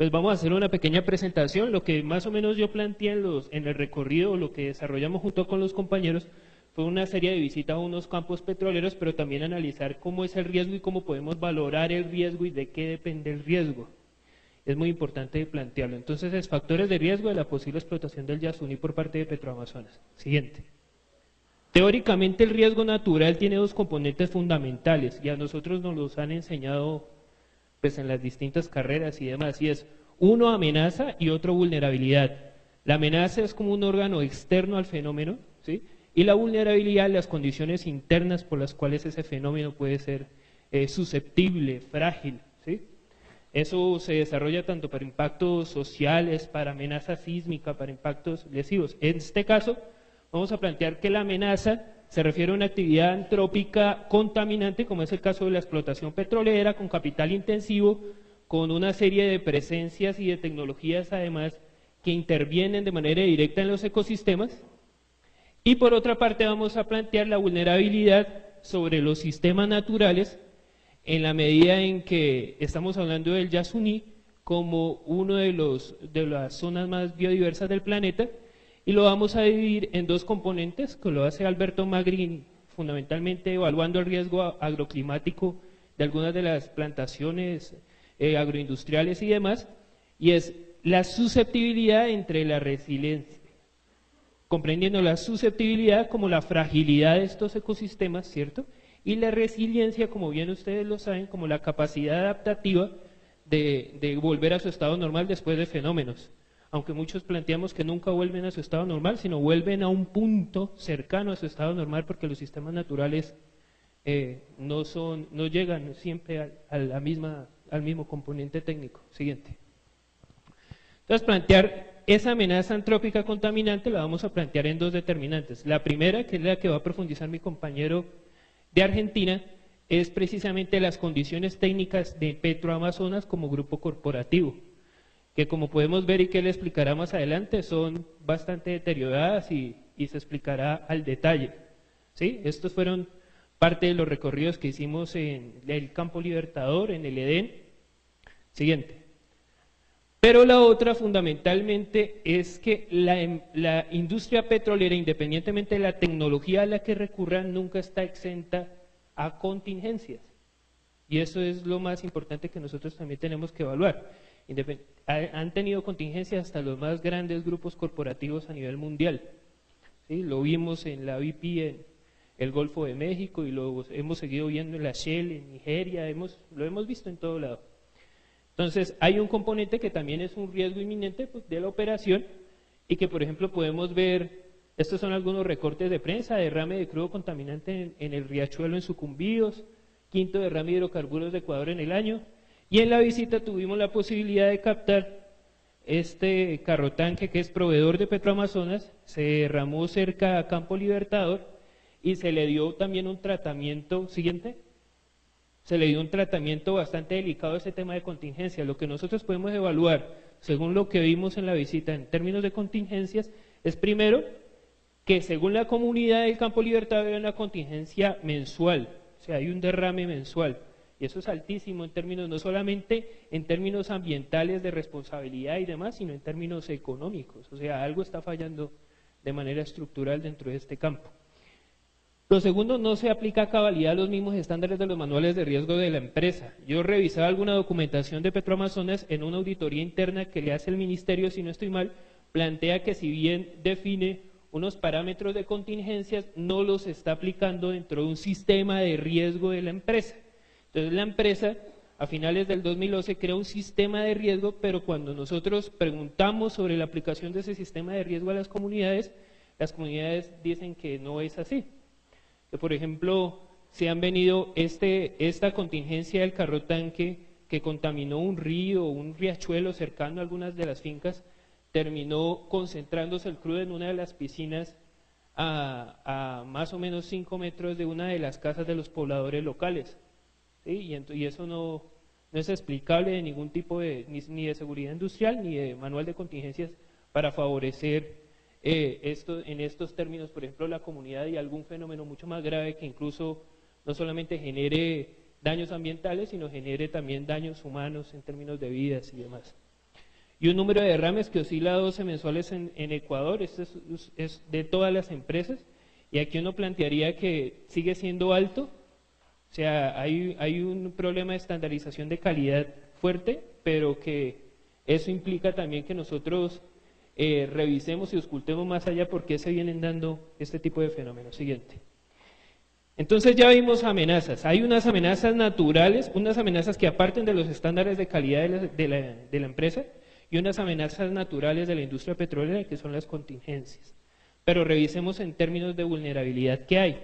Pues vamos a hacer una pequeña presentación. Lo que más o menos yo planteé en el recorrido, lo que desarrollamos junto con los compañeros, fue una serie de visitas a unos campos petroleros, pero también analizar cómo es el riesgo y cómo podemos valorar el riesgo y de qué depende el riesgo. Es muy importante plantearlo. Entonces, es factores de riesgo de la posible explotación del Yasuní por parte de Petroamazonas. Siguiente. Teóricamente el riesgo natural tiene dos componentes fundamentales y a nosotros nos los han enseñado pues en las distintas carreras y demás, y es uno amenaza y otro vulnerabilidad. La amenaza es como un órgano externo al fenómeno, ¿sí? Y la vulnerabilidad, las condiciones internas por las cuales ese fenómeno puede ser susceptible, frágil, ¿sí? Eso se desarrolla tanto para impactos sociales, para amenaza sísmica, para impactos lesivos. En este caso, vamos a plantear que la amenaza se refiere a una actividad antrópica contaminante, como es el caso de la explotación petrolera, con capital intensivo, con una serie de presencias y de tecnologías además que intervienen de manera directa en los ecosistemas. Y por otra parte vamos a plantear la vulnerabilidad sobre los sistemas naturales en la medida en que estamos hablando del Yasuní como uno de las zonas más biodiversas del planeta, y lo vamos a dividir en dos componentes, que lo hace Alberto Magrini, fundamentalmente evaluando el riesgo agroclimático de algunas de las plantaciones agroindustriales y demás, y es la susceptibilidad entre la resiliencia, comprendiendo la susceptibilidad como la fragilidad de estos ecosistemas, ¿cierto? Y la resiliencia, como bien ustedes lo saben, como la capacidad adaptativa de volver a su estado normal después de fenómenos. Aunque muchos planteamos que nunca vuelven a su estado normal, sino vuelven a un punto cercano a su estado normal, porque los sistemas naturales no llegan siempre al mismo componente técnico. Siguiente. Entonces, plantear esa amenaza antrópica contaminante la vamos a plantear en dos determinantes. La primera, que es la que va a profundizar mi compañero de Argentina, es precisamente las condiciones técnicas de Petroamazonas como grupo corporativo, que como podemos ver y que le explicará más adelante, son bastante deterioradas y se explicará al detalle. ¿Sí? Estos fueron parte de los recorridos que hicimos en el Campo Libertador, en el Edén. Siguiente. Pero la otra fundamentalmente es que la industria petrolera, independientemente de la tecnología a la que recurran, nunca está exenta a contingencias. Y eso es lo más importante que nosotros también tenemos que evaluar. Han tenido contingencias hasta los más grandes grupos corporativos a nivel mundial. ¿Sí? Lo vimos en la BP en el Golfo de México y lo hemos seguido viendo en la Shell, en Nigeria, lo hemos visto en todo lado. Entonces, hay un componente que también es un riesgo inminente pues, de la operación y que, por ejemplo, podemos ver, estos son algunos recortes de prensa, derrame de crudo contaminante en el Riachuelo en Sucumbíos, quinto derrame de hidrocarburos de Ecuador en el año, y en la visita tuvimos la posibilidad de captar este carrotanque que es proveedor de Petroamazonas, se derramó cerca a Campo Libertador y se le dio también un tratamiento, siguiente, se le dio un tratamiento bastante delicado a ese tema de contingencia. Lo que nosotros podemos evaluar, según lo que vimos en la visita en términos de contingencias, es primero que según la comunidad del Campo Libertador hay una contingencia mensual, o sea, hay un derrame mensual. Y eso es altísimo en términos, no solamente en términos ambientales de responsabilidad y demás, sino en términos económicos. O sea, algo está fallando de manera estructural dentro de este campo. Lo segundo, no se aplica a cabalidad los mismos estándares de los manuales de riesgo de la empresa. Yo revisaba alguna documentación de Petroamazonas en una auditoría interna que le hace el ministerio, si no estoy mal, plantea que si bien define unos parámetros de contingencias, no los está aplicando dentro de un sistema de riesgo de la empresa. Entonces la empresa a finales del 2011 crea un sistema de riesgo, pero cuando nosotros preguntamos sobre la aplicación de ese sistema de riesgo a las comunidades dicen que no es así. Por ejemplo, se han venido esta contingencia del carrotanque que contaminó un río, un riachuelo cercano a algunas de las fincas, terminó concentrándose el crudo en una de las piscinas a más o menos 5 metros de una de las casas de los pobladores locales. ¿Sí? Y eso no es explicable de ningún tipo ni de seguridad industrial ni de manual de contingencias para favorecer en estos términos, por ejemplo, la comunidad y algún fenómeno mucho más grave que incluso no solamente genere daños ambientales, sino genere también daños humanos en términos de vidas y demás. y un número de derrames que oscila a 12 mensuales en Ecuador. Esto es de todas las empresas, y aquí uno plantearía que sigue siendo alto. O sea, hay un problema de estandarización de calidad fuerte, pero que eso implica también que nosotros revisemos y auscultemos más allá por qué se vienen dando este tipo de fenómenos. Siguiente. Entonces ya vimos amenazas. Hay unas amenazas naturales, unas amenazas que aparten de los estándares de calidad de la empresa, y unas amenazas naturales de la industria petrolera, que son las contingencias. Pero revisemos en términos de vulnerabilidad qué hay.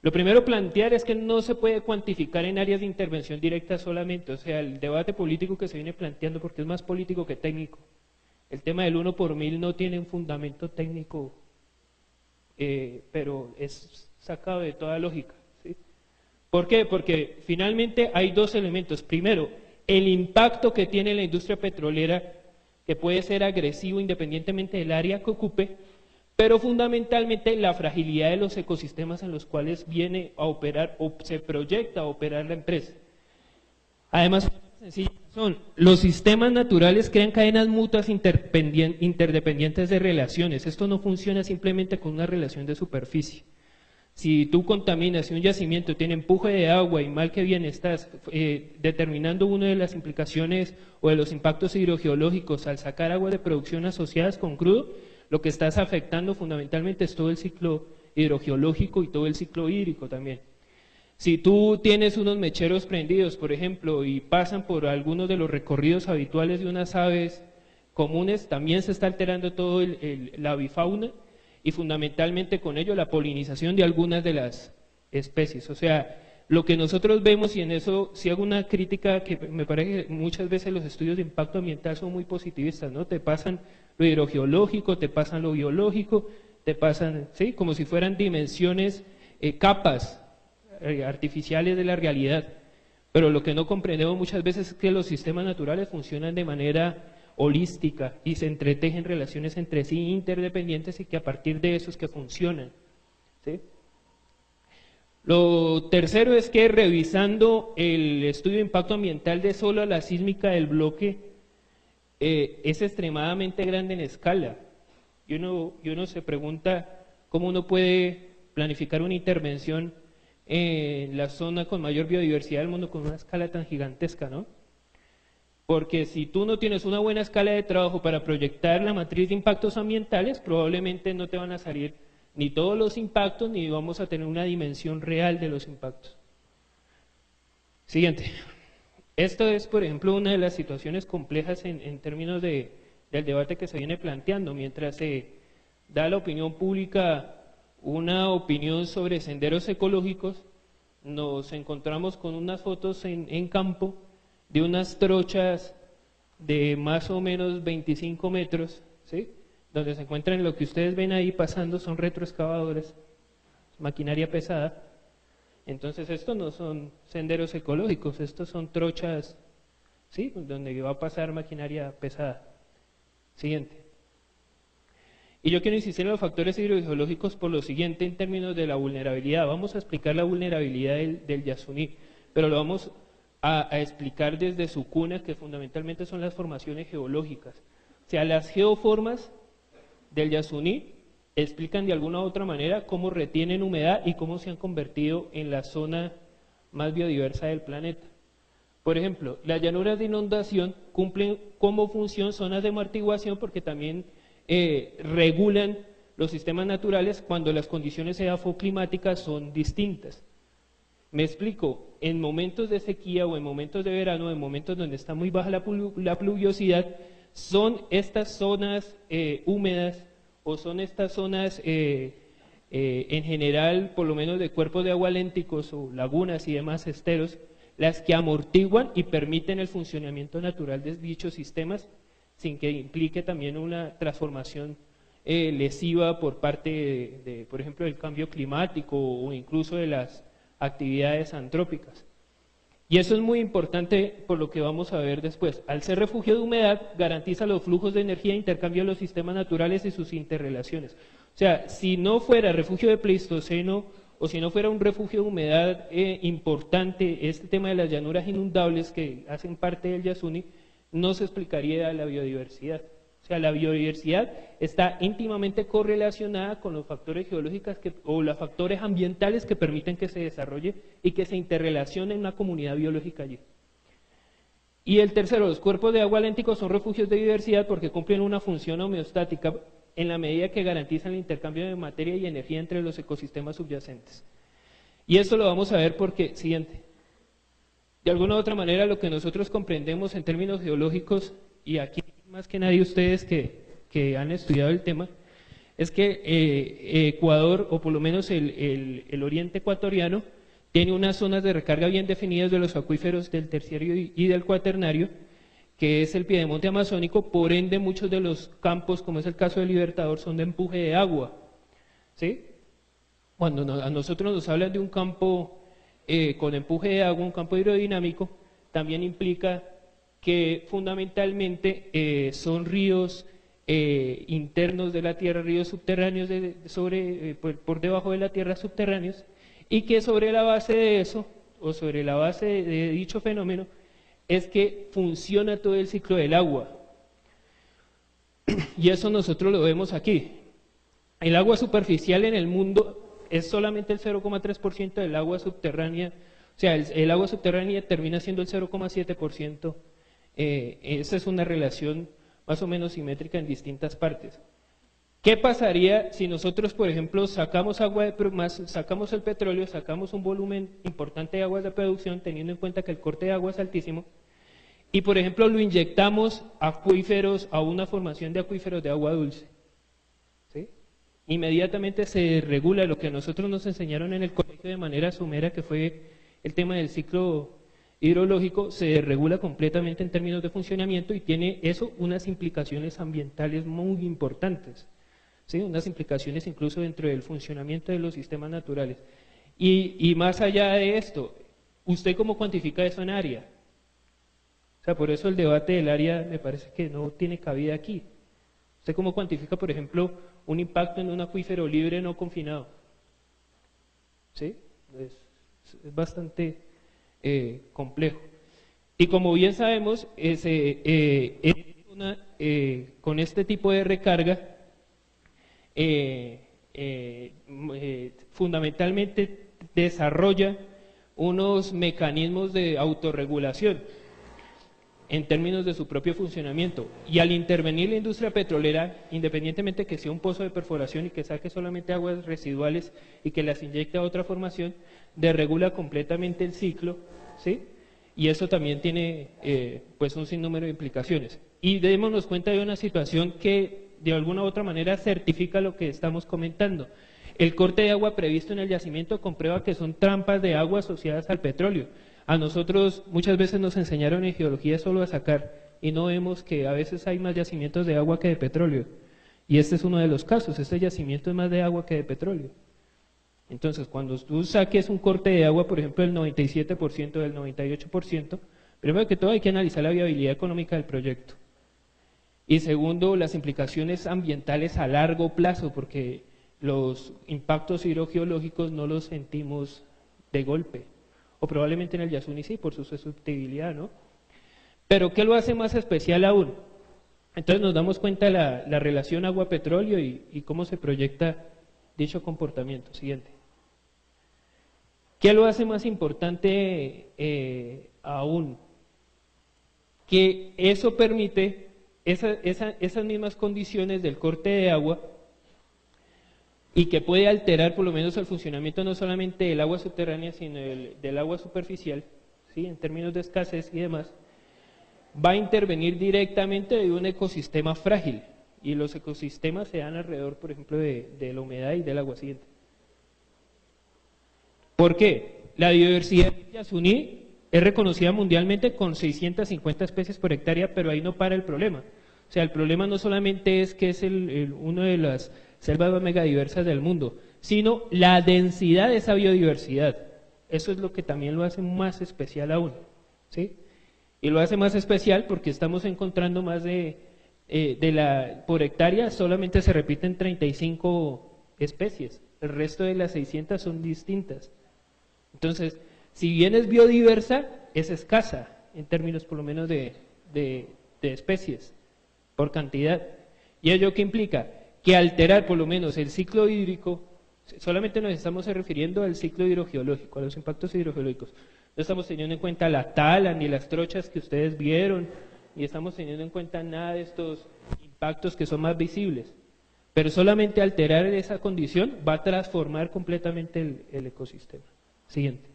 Lo primero plantear es que no se puede cuantificar en áreas de intervención directa solamente. O sea, el debate político que se viene planteando, porque es más político que técnico. El tema del 1 por 1000 no tiene un fundamento técnico, pero es sacado de toda lógica, ¿sí? ¿Por qué? Porque finalmente hay dos elementos. Primero, el impacto que tiene la industria petrolera, que puede ser agresivo independientemente del área que ocupe, pero fundamentalmente la fragilidad de los ecosistemas en los cuales viene a operar o se proyecta a operar la empresa. Además, los sistemas naturales crean cadenas mutuas interdependientes de relaciones. Esto no funciona simplemente con una relación de superficie. Si tú contaminas, si un yacimiento tiene empuje de agua y mal que bien estás determinando una de las implicaciones o de los impactos hidrogeológicos al sacar agua de producción asociadas con crudo, lo que estás afectando fundamentalmente es todo el ciclo hidrogeológico y todo el ciclo hídrico también. Si tú tienes unos mecheros prendidos, por ejemplo, y pasan por algunos de los recorridos habituales de unas aves comunes, también se está alterando todo la avifauna, y fundamentalmente con ello la polinización de algunas de las especies. O sea, lo que nosotros vemos, y en eso sí hago una crítica, que me parece que muchas veces los estudios de impacto ambiental son muy positivistas, ¿no? Te pasan lo hidrogeológico, te pasan lo biológico, te pasan, ¿sí? Como si fueran dimensiones, capas artificiales de la realidad. Pero lo que no comprendemos muchas veces es que los sistemas naturales funcionan de manera holística y se entretejen relaciones entre sí interdependientes, y que a partir de eso es que funcionan, ¿sí? Lo tercero es que revisando el estudio de impacto ambiental de solo la sísmica del bloque, es extremadamente grande en escala. Y uno se pregunta cómo uno puede planificar una intervención en la zona con mayor biodiversidad del mundo con una escala tan gigantesca, ¿no? Porque si tú no tienes una buena escala de trabajo para proyectar la matriz de impactos ambientales, probablemente no te van a salir ni todos los impactos, ni vamos a tener una dimensión real de los impactos. Siguiente. Esto es, por ejemplo, una de las situaciones complejas en términos del debate que se viene planteando. Mientras se da a la opinión pública una opinión sobre senderos ecológicos, nos encontramos con unas fotos en campo de unas trochas de más o menos 25 metros, ¿sí? Donde se encuentran, lo que ustedes ven ahí pasando son retroexcavadores, maquinaria pesada. Entonces estos no son senderos ecológicos, estos son trochas, ¿sí? Donde va a pasar maquinaria pesada. Siguiente. Y yo quiero insistir en los factores hidrogeológicos por lo siguiente en términos de la vulnerabilidad. Vamos a explicar la vulnerabilidad del Yasuní, pero lo vamos a explicar desde su cuna, que fundamentalmente son las formaciones geológicas. O sea, las geoformas del Yasuní explican de alguna u otra manera cómo retienen humedad y cómo se han convertido en la zona más biodiversa del planeta. Por ejemplo, las llanuras de inundación cumplen como función zonas de amortiguación, porque también regulan los sistemas naturales cuando las condiciones edafoclimáticas son distintas. Me explico, en momentos de sequía o en momentos de verano, en momentos donde está muy baja la pluviosidad, son estas zonas húmedas, o son estas zonas en general, por lo menos de cuerpos de agua lénticos o lagunas y demás esteros, las que amortiguan y permiten el funcionamiento natural de dichos sistemas, sin que implique también una transformación lesiva por parte de, por ejemplo, del cambio climático o incluso de las actividades antrópicas. Y eso es muy importante por lo que vamos a ver después. Al ser refugio de humedad, garantiza los flujos de energía e intercambio de los sistemas naturales y sus interrelaciones. O sea, si no fuera refugio de Pleistoceno, o si no fuera un refugio de humedad importante, este tema de las llanuras inundables que hacen parte del Yasuní, no se explicaría la biodiversidad. O sea, la biodiversidad está íntimamente correlacionada con los factores geológicos o los factores ambientales que permiten que se desarrolle y que se interrelacione una comunidad biológica allí. Y el tercero, los cuerpos de agua lénticos son refugios de biodiversidad porque cumplen una función homeostática en la medida que garantizan el intercambio de materia y energía entre los ecosistemas subyacentes. Y esto lo vamos a ver porque, siguiente, de alguna u otra manera lo que nosotros comprendemos en términos geológicos, y aquí más que nadie ustedes que han estudiado el tema, es que Ecuador, o por lo menos el oriente ecuatoriano, tiene unas zonas de recarga bien definidas de los acuíferos del terciario y del cuaternario, que es el piedemonte amazónico. Por ende muchos de los campos, como es el caso del Libertador, son de empuje de agua, ¿sí? Cuando a nosotros nos hablan de un campo con empuje de agua, un campo hidrodinámico, también implica que fundamentalmente son ríos internos de la tierra, ríos subterráneos por debajo de la tierra subterráneos, y que sobre la base de eso, o sobre la base de dicho fenómeno, es que funciona todo el ciclo del agua. Y eso nosotros lo vemos aquí. El agua superficial en el mundo es solamente el 0,3% del agua subterránea, o sea, el agua subterránea termina siendo el 0,7%. Esa es una relación más o menos simétrica en distintas partes. ¿Qué pasaría si nosotros, por ejemplo, sacamos el petróleo, sacamos un volumen importante de aguas de producción, teniendo en cuenta que el corte de agua es altísimo, y por ejemplo lo inyectamos acuíferos, a una formación de acuíferos de agua dulce? ¿Sí? Inmediatamente se regula lo que a nosotros nos enseñaron en el colegio de manera somera, que fue el tema del ciclo hidrológico, se regula completamente en términos de funcionamiento y tiene eso unas implicaciones ambientales muy importantes. ¿Sí? Unas implicaciones incluso dentro del funcionamiento de los sistemas naturales. Y más allá de esto, ¿usted cómo cuantifica eso en área? O sea, por eso el debate del área me parece que no tiene cabida aquí. ¿Usted cómo cuantifica, por ejemplo, un impacto en un acuífero libre no confinado? ¿Sí? Es bastante complejo. Y como bien sabemos, con este tipo de recarga, fundamentalmente desarrolla unos mecanismos de autorregulación en términos de su propio funcionamiento, y al intervenir la industria petrolera, independientemente que sea un pozo de perforación y que saque solamente aguas residuales y que las inyecte a otra formación, desregula completamente el ciclo, ¿sí? Y eso también tiene pues un sinnúmero de implicaciones. Y démonos cuenta de una situación que de alguna u otra manera certifica lo que estamos comentando. El corte de agua previsto en el yacimiento comprueba que son trampas de agua asociadas al petróleo. A nosotros muchas veces nos enseñaron en geología solo a sacar, y no vemos que a veces hay más yacimientos de agua que de petróleo. Y este es uno de los casos, este yacimiento es más de agua que de petróleo. Entonces, cuando tú saques un corte de agua, por ejemplo, del 97%, del 98%, primero que todo hay que analizar la viabilidad económica del proyecto. Y segundo, las implicaciones ambientales a largo plazo, porque los impactos hidrogeológicos no los sentimos de golpe. O probablemente en el Yasuní sí, por su susceptibilidad, ¿no? Pero ¿qué lo hace más especial aún? Entonces nos damos cuenta de la relación agua-petróleo y cómo se proyecta dicho comportamiento. Siguiente. ¿Qué lo hace más importante aún? Que eso permite esas mismas condiciones del corte de agua, y que puede alterar por lo menos el funcionamiento no solamente del agua subterránea, sino del agua superficial, ¿sí? En términos de escasez y demás, va a intervenir directamente de un ecosistema frágil, y los ecosistemas se dan alrededor, por ejemplo, de la humedad y del agua. Siguiente. ¿Por qué? La biodiversidad de Yasuní es reconocida mundialmente con 650 especies por hectárea, pero ahí no para el problema. O sea, el problema no solamente es que es uno de las selvas más megadiversas del mundo, sino la densidad de esa biodiversidad. Eso es lo que también lo hace más especial aún, ¿sí? Y lo hace más especial porque estamos encontrando más por hectárea solamente se repiten 35 especies, el resto de las 600 son distintas. Entonces, si bien es biodiversa, es escasa en términos por lo menos de de especies por cantidad. ¿Y ello qué implica? Que alterar por lo menos el ciclo hídrico, solamente nos estamos refiriendo al ciclo hidrogeológico, a los impactos hidrogeológicos. No estamos teniendo en cuenta la tala ni las trochas que ustedes vieron, ni estamos teniendo en cuenta nada de estos impactos que son más visibles. Pero solamente alterar esa condición va a transformar completamente el ecosistema. Siguiente.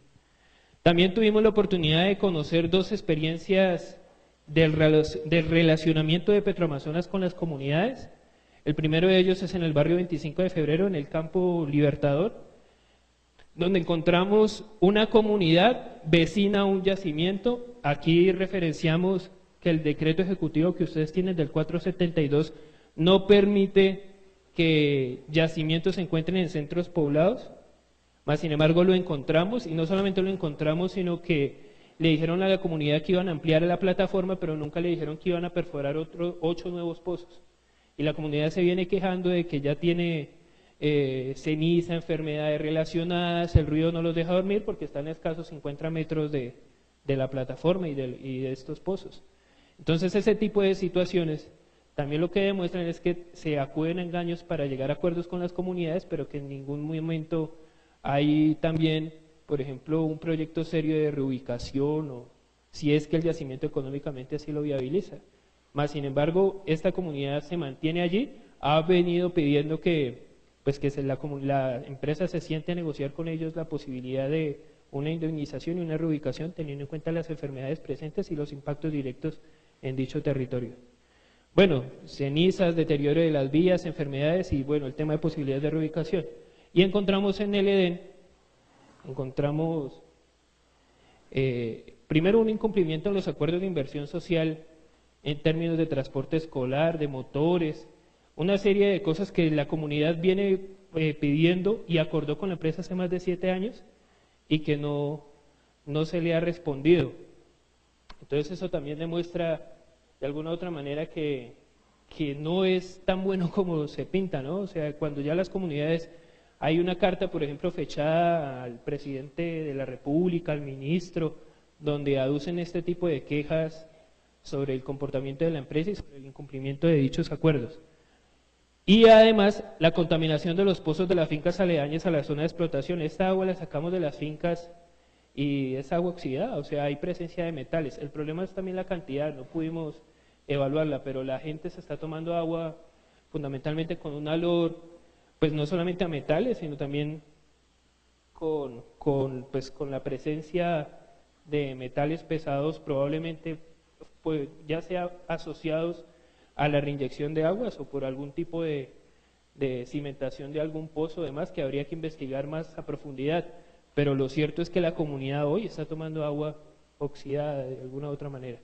También tuvimos la oportunidad de conocer dos experiencias del relacionamiento de Petroamazonas con las comunidades. El primero de ellos es en el barrio 25 de febrero, en el campo Libertador, donde encontramos una comunidad vecina a un yacimiento. Aquí referenciamos que el decreto ejecutivo que ustedes tienen del 472 no permite que yacimientos se encuentren en centros poblados, mas sin embargo lo encontramos, y no solamente lo encontramos, sino que le dijeron a la comunidad que iban a ampliar la plataforma, pero nunca le dijeron que iban a perforar 8 nuevos pozos. Y la comunidad se viene quejando de que ya tiene ceniza, enfermedades relacionadas, el ruido no los deja dormir porque están a escasos 50 metros de la plataforma y de estos pozos. Entonces ese tipo de situaciones también lo que demuestran es que se acuden a engaños para llegar a acuerdos con las comunidades, pero que en ningún momento hay también, por ejemplo, un proyecto serio de reubicación o si es que el yacimiento económicamente así lo viabiliza. Más sin embargo, esta comunidad se mantiene allí, ha venido pidiendo que la empresa se siente a negociar con ellos la posibilidad de una indemnización y una reubicación teniendo en cuenta las enfermedades presentes y los impactos directos en dicho territorio. Bueno, cenizas, deterioro de las vías, enfermedades y bueno, el tema de posibilidades de reubicación. Y encontramos en el Edén, primero un incumplimiento en los acuerdos de inversión social en términos de transporte escolar, de motores, una serie de cosas que la comunidad viene pidiendo y acordó con la empresa hace más de 7 años y que no se le ha respondido. Entonces eso también demuestra de alguna u otra manera que no es tan bueno como se pinta, ¿no? O sea, cuando ya las comunidades, hay una carta, por ejemplo, fechada al presidente de la República, al ministro, donde aducen este tipo de quejas sobre el comportamiento de la empresa y sobre el incumplimiento de dichos acuerdos. Y además, la contaminación de los pozos de las fincas aledañas a la zona de explotación. Esta agua la sacamos de las fincas y es agua oxidada, o sea, hay presencia de metales. El problema es también la cantidad, no pudimos evaluarla, pero la gente se está tomando agua fundamentalmente con un olor, pues no solamente a metales, sino también con la presencia de metales pesados, probablemente pues, ya sea asociados a la reinyección de aguas o por algún tipo de cimentación de algún pozo, demás que habría que investigar más a profundidad. Pero lo cierto es que la comunidad hoy está tomando agua oxidada de alguna u otra manera.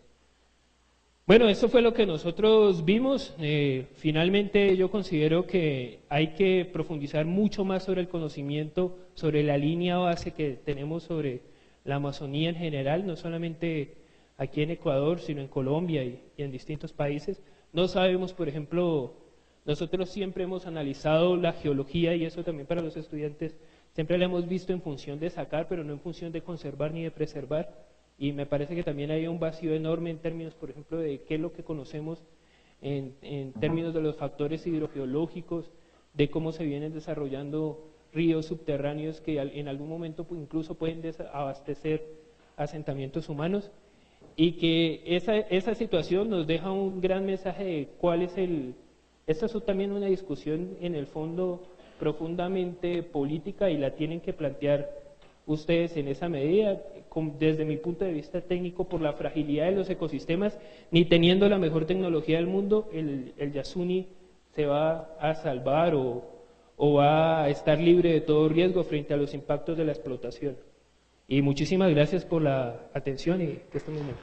Bueno, eso fue lo que nosotros vimos. Finalmente yo considero que hay que profundizar mucho más sobre el conocimiento, sobre la línea base que tenemos sobre la Amazonía en general, no solamente aquí en Ecuador, sino en Colombia y en distintos países. No sabemos, por ejemplo, nosotros siempre hemos analizado la geología y eso también para los estudiantes, siempre la hemos visto en función de sacar, pero no en función de conservar ni de preservar. Y me parece que también hay un vacío enorme en términos, por ejemplo, de qué es lo que conocemos en términos de los factores hidrogeológicos, de cómo se vienen desarrollando ríos subterráneos que en algún momento incluso pueden abastecer asentamientos humanos. Y que esa situación nos deja un gran mensaje de cuál es esta es también una discusión en el fondo profundamente política y la tienen que plantear ustedes en esa medida, desde mi punto de vista técnico, por la fragilidad de los ecosistemas, ni teniendo la mejor tecnología del mundo, el Yasuni se va a salvar o va a estar libre de todo riesgo frente a los impactos de la explotación. Y muchísimas gracias por la atención y que estén muy bien.